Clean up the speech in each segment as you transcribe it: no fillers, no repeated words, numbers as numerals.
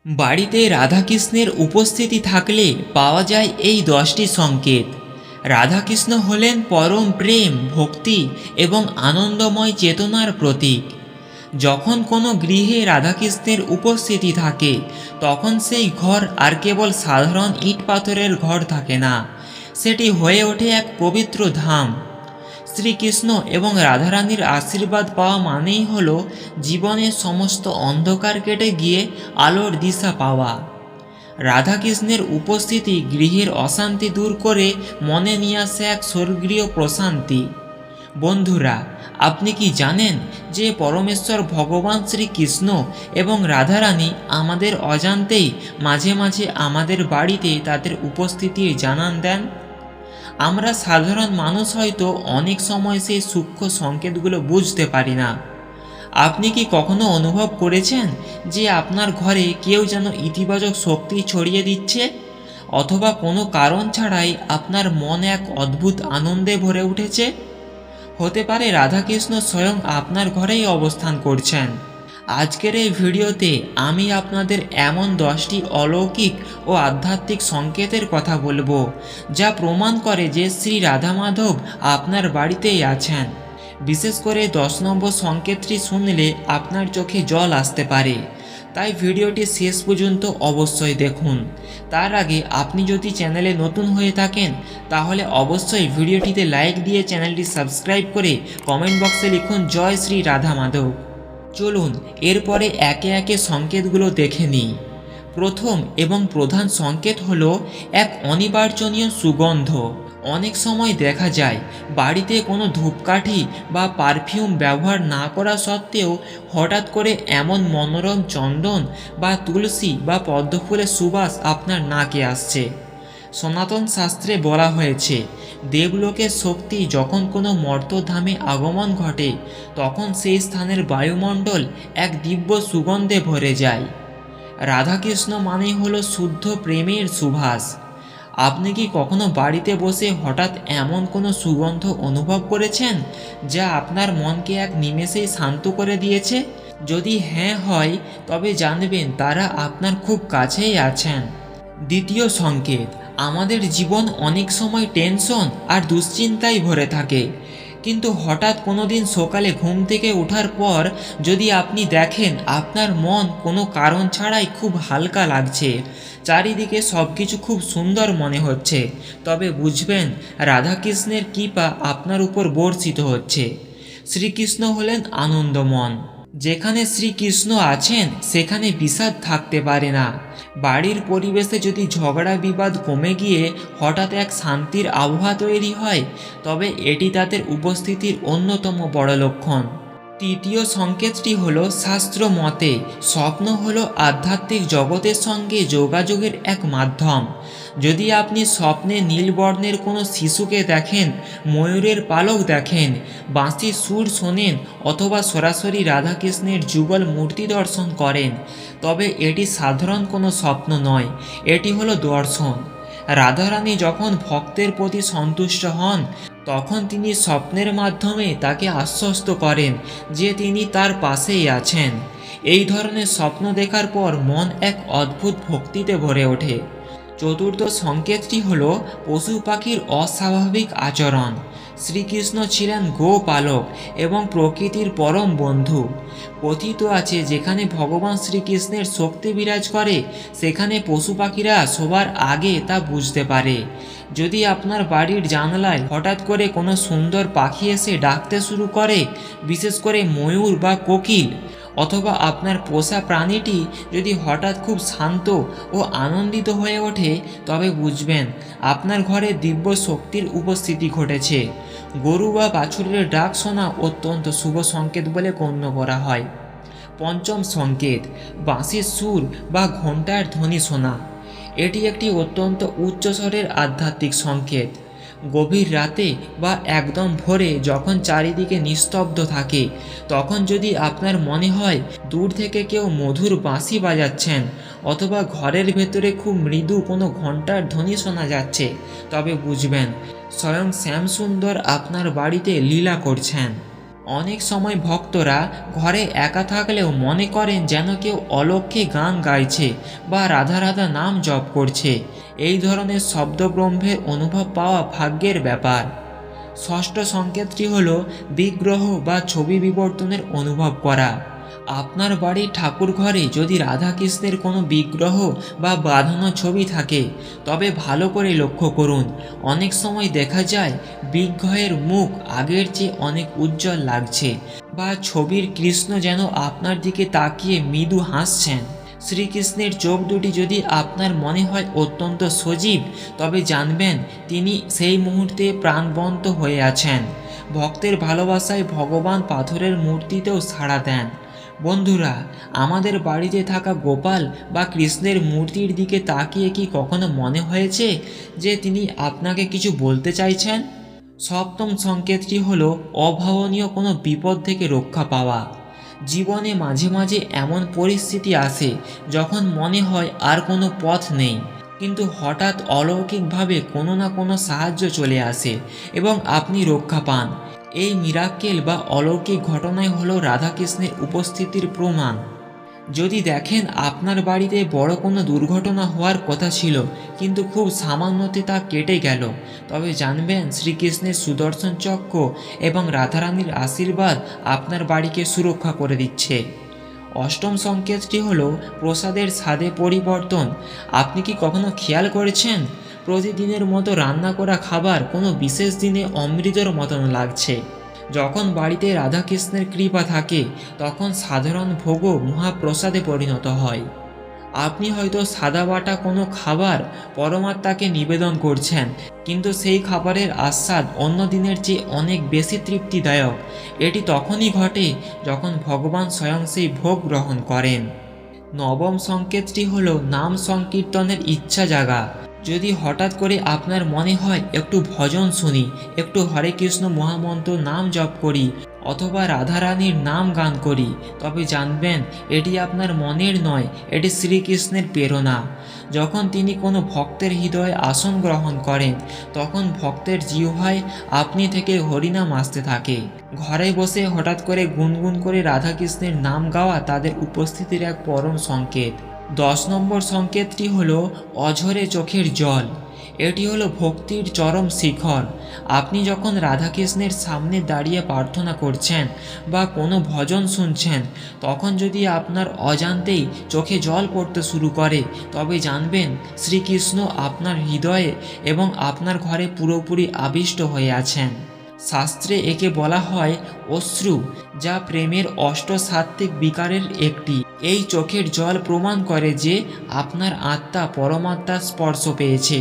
বাড়িতে রাধাকৃষ্ণের উপস্থিতি থাকলে পাওয়া যায় এই 10টি সংকেত। রাধাকৃষ্ণ হলেন পরম প্রেম, ভক্তি এবং আনন্দময় চেতনার প্রতীক। যখন কোনো গৃহে রাধাকৃষ্ণের উপস্থিতি থাকে তখন সেই ঘর আর কেবল সাধারণ ইট পাথরের ঘর থাকে না, সেটি হয়ে ওঠে এক পবিত্র ধাম। শ্রীকৃষ্ণ এবং রাধারানীর আশীর্বাদ পাওয়া মানেই হল জীবনের সমস্ত অন্ধকার কেটে গিয়ে আলোর দিশা পাওয়া। রাধাকৃষ্ণের উপস্থিতি গৃহের অশান্তি দূর করে মনে নিয়ে আসে এক স্বর্গীয় প্রশান্তি। বন্ধুরা, আপনি কি জানেন যে পরমেশ্বর ভগবান শ্রীকৃষ্ণ এবং রাধারানী আমাদের অজান্তেই মাঝে মাঝে আমাদের বাড়িতে তাদের উপস্থিতি জানান দেন? আমরা সাধারণ মানুষ হয়তো অনেক সময় সেই সূক্ষ্ম সংকেতগুলো বুঝতে পারি না। আপনি কি কখনো অনুভব করেছেন যে আপনার ঘরে কেউ যেন ইতিবাচক শক্তি ছড়িয়ে দিচ্ছে, অথবা কোনো কারণ ছাড়াই আপনার মন এক অদ্ভুত আনন্দে ভরে উঠেছে? হতে পারে রাধাকৃষ্ণ স্বয়ং আপনার ঘরেই অবস্থান করছেন। আজকের এই ভিডিওতে আমি আপনাদের এমন 10টি অলৌকিক ও আধ্যাত্মিক সংকেতের কথা বলবো, যা প্রমাণ করে যে শ্রী রাধা মাধব আপনার বাড়িতেই আছেন। বিশেষ করে 10 নম্বর সংকেতটি শুনলে আপনার চোখে জল আসতে পারে, তাই ভিডিওটি শেষ পর্যন্ত অবশ্যই দেখুন। তার আগে আপনি যদি চ্যানেলে নতুন হয়ে থাকেন তাহলে অবশ্যই ভিডিওটিতে লাইক দিয়ে চ্যানেলটি সাবস্ক্রাইব করে কমেন্ট বক্সে লিখুন জয় শ্রী রাধা মাধব। চলুন এরপরে একে একে সংকেতগুলো দেখে নিই। প্রথম এবং প্রধান সংকেত হলো এক অনিবার্জনীয় সুগন্ধ। অনেক সময় দেখা যায় বাড়িতে কোনো ধূপকাঠি বা পারফিউম ব্যবহার না করা সত্ত্বেও হঠাৎ করে এমন মনোরম চন্দন বা তুলসী বা পদ্মফুলের সুবাস আপনার নাকে আসছে। সনাতন শাস্ত্রে বলা হয়েছে, দেবলোকের শক্তি যখন কোনো মর্তধামে আগমন ঘটে তখন সেই স্থানের বায়ুমণ্ডল এক দিব্য সুগন্ধে ভরে যায়। রাধাকৃষ্ণ মানেই হলো শুদ্ধ প্রেমের সুবাস। আপনি কি কখনো বাড়িতে বসে হঠাৎ এমন কোনো সুগন্ধ অনুভব করেছেন যা আপনার মনকে এক নিমেষেই শান্ত করে দিয়েছে? যদি হ্যাঁ হয় তবে জানবেন তারা আপনার খুব কাছেই আছেন। দ্বিতীয় সংকেত, আমাদের জীবন অনেক সময় টেনশন আর দুশ্চিন্তায় ভরে থাকে, কিন্তু হঠাৎ কোনো দিন সকালে ঘুম থেকে ওঠার পর যদি আপনি দেখেন আপনার মন কোনো কারণ ছাড়াই খুব হালকা লাগছে, চারিদিকে সব কিছু খুব সুন্দর মনে হচ্ছে, তবে বুঝবেন রাধাকৃষ্ণের কৃপা আপনার উপর বর্ষিত হচ্ছে। শ্রীকৃষ্ণ হলেন আনন্দমন। যেখানে শ্রীকৃষ্ণ আছেন সেখানে বিষাদ থাকতে পারে না। বাড়ির পরিবেশে যদি ঝগড়া বিবাদ কমে গিয়ে হঠাৎ এক শান্তির আবহাওয়া তৈরি হয়, তবে এটি তাদের উপস্থিতির অন্যতম বড় লক্ষণ। তৃতীয় সংকেতটি হলো শাস্ত্র মতে স্বপ্ন হলো আধ্যাত্মিক জগতের সঙ্গে যোগাযোগের এক মাধ্যম। যদি আপনি স্বপ্নে নীলবর্ণের কোনো শিশুকে দেখেন, ময়ূরের পালক দেখেন, বাঁশির সুর শোনেন অথবা সরাসরি রাধাকৃষ্ণের যুগল মূর্তি দর্শন করেন, তবে এটি সাধারণ কোনো স্বপ্ন নয়, এটি হলো দর্শন। রাধারানী যখন ভক্তের প্রতি সন্তুষ্ট হন তখন তিনি স্বপ্নের মাধ্যমে তাকে আশ্বস্ত করেন যে তিনি তার পাশেই আছেন। এই ধরনের স্বপ্ন দেখার পর মন এক অদ্ভুত ভক্তিতে ভরে ওঠে। চতুর্থ সংকেতটি হল পশু পাখির অস্বাভাবিক আচরণ। শ্রীকৃষ্ণ ছিলেন গোপালক এবং প্রকৃতির পরম বন্ধু। কথিত আছে যেখানে ভগবান শ্রীকৃষ্ণের শক্তি বিরাজ করে সেখানে পশু পাখিরা সবার আগে তা বুঝতে পারে। যদি আপনার বাড়ির জানালায় হঠাৎ করে কোনো সুন্দর পাখি এসে ডাকতে শুরু করে, বিশেষ করে ময়ূর বা কোকিল, অথবা আপনার পোষা প্রাণীটি যদি হঠাৎ খুব শান্ত ও আনন্দিত হয়ে ওঠে, তবে বুঝবেন আপনার ঘরে দিব্য শক্তির উপস্থিতি ঘটেছে। গরু বা বাছুরের ডাক শোনা অত্যন্ত শুভ সংকেত বলে গণ্য করা হয়। পঞ্চম সংকেত, বাঁশির সুর বা ঘণ্টার ধ্বনি শোনা। এটি একটি অত্যন্ত উচ্চস্বরের আধ্যাত্মিক সংকেত। গভীর রাতে বা একদম ভোরে যখন চারিদিকে নিস্তব্ধ থাকে, তখন যদি আপনার মনে হয় দূর থেকে কেউ মধুর বাঁশি বাজাচ্ছেন অথবা ঘরের ভেতরে খুব মৃদু কোনো ঘণ্টার ধ্বনি শোনা যাচ্ছে, তবে বুঝবেন স্বয়ং শ্যামসুন্দর আপনার বাড়িতে লীলা করছেন। অনেক সময় ভক্তরা ঘরে একা থাকলেও মনে করেন যেন কেউ অলক্ষ্যে গান গাইছে বা রাধা রাধা নাম জপ করছে। এই ধরনের শব্দব্রহ্মের অনুভব পাওয়া ভাগ্যের ব্যাপার। ষষ্ঠ সংকেতটি হল বিগ্রহ বা ছবি বিবর্তনের অনুভব করা। আপনার বাড়ির ঠাকুর ঘরে যদি রাধাকৃষ্ণের কোনো বিগ্রহ বা বাঁধানো ছবি থাকে তবে ভালো করে লক্ষ্য করুন। অনেক সময় দেখা যায় বিগ্রহের মুখ আগের চেয়ে অনেক উজ্জ্বল লাগছে, বা ছবির কৃষ্ণ যেন আপনার দিকে তাকিয়ে মৃদু হাসছেন। শ্রীকৃষ্ণের চোখ দুটি যদি আপনার মনে হয় অত্যন্ত সজীব, তবে জানবেন তিনি সেই মুহূর্তে প্রাণবন্ত হয়ে আছেন। ভক্তের ভালোবাসায় ভগবান পাথরের মূর্তিতেও সাড়া দেন। বন্ধুরা, আমাদের বাড়িতে থাকা গোপাল বা কৃষ্ণের মূর্তির দিকে তাকিয়ে কি কখনো মনে হয়েছে যে তিনি আপনাকে কিছু বলতে চাইছেন? সপ্তম সংকেতটি হলো অভাবনীয় কোনো বিপদ থেকে রক্ষা পাওয়া। জীবনে মাঝে মাঝে এমন পরিস্থিতি আসে যখন মনে হয় আর কোনো পথ নেই, কিন্তু হঠাৎ অলৌকিকভাবে কোনো না কোনো সাহায্য চলে আসে এবং আপনি রক্ষা পান। এই মিরাক্কেল বা অলৌকিক ঘটনাই হলো রাধাকৃষ্ণের উপস্থিতির প্রমাণ। যদি দেখেন আপনার বাড়িতে বড় কোনো দুর্ঘটনা হওয়ার কথা ছিল কিন্তু খুব সামান্যতে তা কেটে গেল, তবে জানবেন শ্রীকৃষ্ণের সুদর্শন চক্র এবং রাধারানীর আশীর্বাদ আপনার বাড়িকে সুরক্ষা করে দিচ্ছে। অষ্টম সংকেতটি হলো প্রসাদের স্বাদে পরিবর্তন। আপনি কি কখনো খেয়াল করেছেন প্রতিদিনের মতো রান্না করা খাবার কোনো বিশেষ দিনে অমৃতের মতন লাগছে? যখন বাড়িতে রাধাকৃষ্ণের কৃপা থাকে তখন সাধারণ ভোগও মহাপ্রসাদে পরিণত হয়। আপনি হয়তো সাদা বাটা কোনো খাবার পরমাত্মাকে নিবেদন করছেন, কিন্তু সেই খাবারের আস্বাদ অন্য দিনের চেয়ে অনেক বেশি তৃপ্তিদায়ক। এটি তখনই ঘটে যখন ভগবান স্বয়ং সেই ভোগ গ্রহণ করেন। নবম সংকেতটি হলো নাম সংকীর্তনের ইচ্ছা জাগা। যদি হঠাৎ করে আপনার মনে হয় একটু ভজন শুনি, একটু হরে কৃষ্ণ মহামন্ত্র নাম জপ করি অথবা রাধারানীর নাম গান করি, তবে জানবেন এটি আপনার মনের নয়, এটি শ্রীকৃষ্ণের প্রেরণা। যখন তিনি কোনো ভক্তের হৃদয়ে আসন গ্রহণ করেন তখন ভক্তের জিহ্বায় আপনি থেকে হরিনাম আসতে থাকে। ঘরে বসে হঠাৎ করে গুনগুন করে রাধাকৃষ্ণের নাম গাওয়া তাদের উপস্থিতির এক পরম সংকেত। 10 নম্বর সংকেতটি হলো অঝরে চোখের জল। এটি হলো ভক্তির চরম শিখর। আপনি যখন রাধাকৃষ্ণের সামনে দাঁড়িয়ে প্রার্থনা করছেন বা কোনো ভজন শুনছেন, তখন যদি আপনার অজান্তেই চোখে জল পড়তে শুরু করে, তবে জানবেন শ্রীকৃষ্ণ আপনার হৃদয়ে এবং আপনার ঘরে পুরোপুরি আবিষ্ট হয়ে আছেন। শাস্ত্রে একে বলা হয় অশ্রু, যা প্রেমের অষ্টসাত্ত্বিক বিকারের একটি। এই চোখের জল প্রমাণ করে যে আপনার আত্মা পরমাত্মার স্পর্শ পেয়েছে।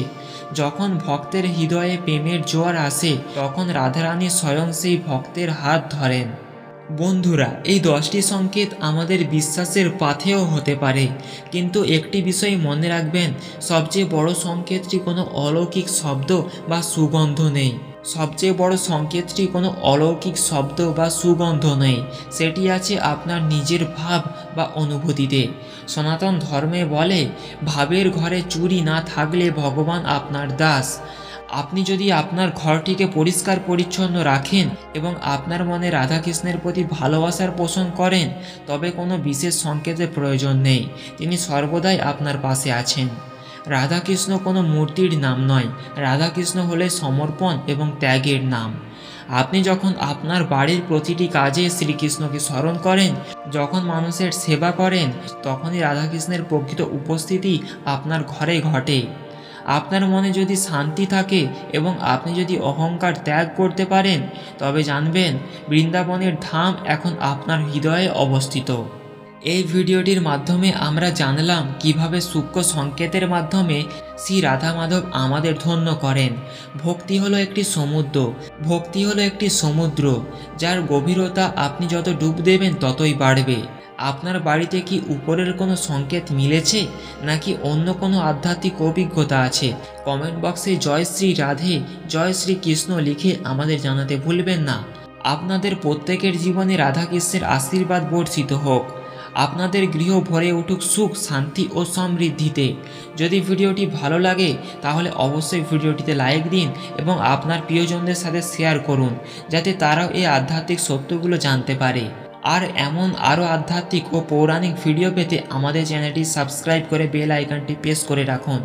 যখন ভক্তের হৃদয়ে প্রেমের জোয়ার আসে তখন রাধারানী স্বয়ং সেই ভক্তের হাত ধরেন। বন্ধুরা, এই 10টি সংকেত আমাদের বিশ্বাসের পাথেয় হতে পারে, কিন্তু একটি বিষয় মনে রাখবেন, সবচেয়ে বড় সংকেতটি কোনো অলৌকিক শব্দ বা সুগন্ধ নেই। সবচেয়ে বড় সংকেতটি কোনো অলৌকিক শব্দ বা সুগন্ধ নেই, সেটি আছে আপনার নিজের ভাব বা অনুভূতিতে। সনাতন ধর্মে বলে, ভাবের ঘরে চুরি না থাকলে ভগবান আপনার দাস। আপনি যদি আপনার ঘরটিকে পরিষ্কার পরিচ্ছন্ন রাখেন এবং আপনার মনে রাধাকৃষ্ণের প্রতি ভালোবাসার পোষণ করেন, তবে কোনো বিশেষ সংকেতের প্রয়োজন নেই, তিনি সর্বদাই আপনার পাশে আছেন। রাধাকৃষ্ণ কোনো মূর্তির নাম নয়, রাধাকৃষ্ণ হলে সমর্পণ এবং ত্যাগের নাম। আপনি যখন আপনার বাড়ির প্রতিটি কাজে শ্রীকৃষ্ণকে স্মরণ করেন, যখন মানুষের সেবা করেন, তখনই রাধাকৃষ্ণের প্রকৃত উপস্থিতি আপনার ঘরে ঘটে। আপনার মনে যদি শান্তি থাকে এবং আপনি যদি অহংকার ত্যাগ করতে পারেন, তবে জানবেন বৃন্দাবনের ধাম এখন আপনার হৃদয়ে অবস্থিত। এই ভিডিওটির মাধ্যমে আমরা জানলাম কিভাবে সূক্ষ্ম সংকেতের মাধ্যমে শ্রী রাধা মাধব আমাদের ধন্য করেন। ভক্তি হলো একটি সমুদ্র, যার গভীরতা আপনি যত ডুব দেবেন ততই বাড়বে। আপনার বাড়িতে কি উপরের কোনো সংকেত মিলেছে, নাকি অন্য কোনো আধ্যাত্মিক অভিজ্ঞতা আছে? কমেন্ট বক্সে জয় শ্রী রাধে, জয় শ্রী কৃষ্ণ লিখে আমাদের জানাতে ভুলবেন না। আপনাদের প্রত্যেকের জীবনে রাধাকৃষ্ণের আশীর্বাদ বর্ষিত হোক। আপনাদের গৃহ ভরে উঠুক সুখ, শান্তি ও সমৃদ্ধিতে। যদি ভিডিওটি ভালো লাগে তাহলে অবশ্যই ভিডিওটিতে লাইক দিন এবং আপনার প্রিয়জনদের সাথে শেয়ার করুন, যাতে তারাও এই আধ্যাত্মিক সত্যগুলো জানতে পারে। আর এমন আরও আধ্যাত্মিক ও পৌরাণিক ভিডিও পেতে আমাদের চ্যানেলটি সাবস্ক্রাইব করে বেল আইকনটি প্রেস করে রাখুন।